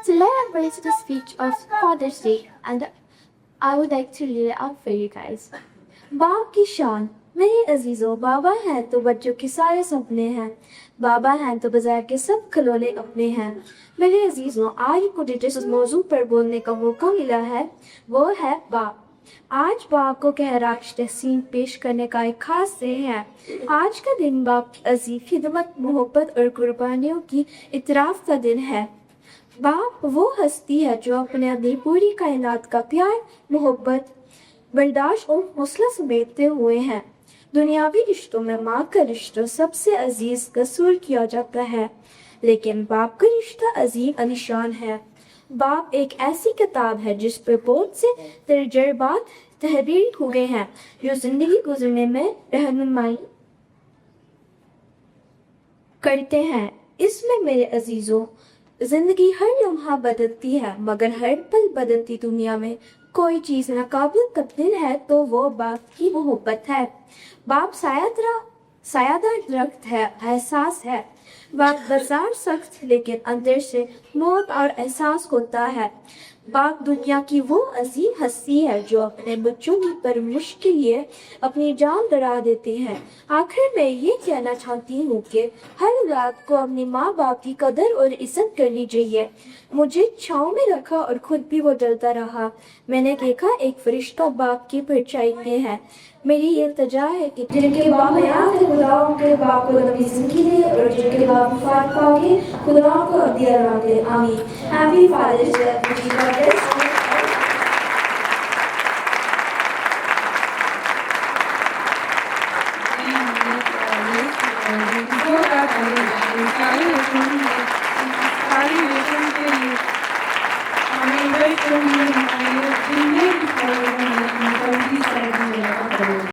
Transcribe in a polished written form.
Today I'm ready to speak of Father's Day and I would like to read it out for you guys. बाप की शान मेरे अजीजों, बाबा हैं तो बच्चों के सारे सपने हैं, बाबा हैं तो बाजार के सब खिलौने अपने हैं। मेरे अजीजों, आज मुझे जिस मौजू पर बोलने का मौका मिला है वो है बाप। आज बाप को कहराश तहसीन पेश करने का एक खास दिन है। आज का दिन बाप की अजीब खिदमत, मोहब्बत और कुर्बानियों की इतराफ़ का दिन है। बाप वो हस्ती है जो अपने अपनी पूरी कायनात का प्यार, मोहब्बत, बर्दाश्त और हौसला समेटते हुए हैं। दुनियावी रिश्तों में माँ का रिश्ता सबसे अजीज कसूर किया जाता है, लेकिन बाप का रिश्ता अजीम अनिशान है। बाप एक ऐसी किताब है जिस पर बहुत से तजर्बात तहरीर हुए हैं जो जिंदगी गुजरने में रहनुमाई करते हैं। इसमें मेरे अजीजों, जिंदगी हर लम्हा बदलती है, मगर हर पल बदलती दुनिया में कोई चीज़ नाकाबिल तब्दील है तो वो बाप की मोहब्बत है। बाप सायादार दरख्त है, एहसास है। बाप बाजार सख्त लेकिन अंदर से मौत और एहसास होता है। बाप दुनिया की वो अजीम हस्ती है जो अपने बच्चों की परवरिश के लिए अपनी जान लड़ा देते हैं। आखिर मैं ये कहना चाहती हूँ कि हर औलाद को अपनी माँ बाप की कदर और इज्जत करनी चाहिए। मुझे छाँव में रखा और खुद भी वो जलता रहा। मैंने देखा एक फरिश्ता बाप की परछाई में है। मेरी ये इल्तिजा है कि जिनके बाप हयात है खुदा उनके बाप को लंबी जिंदगी दे और जिनके बाप वफात पाके खुदा को अब्दी आराम दे। आमीन। Happy father's day. सारी रेशम के लिए हमें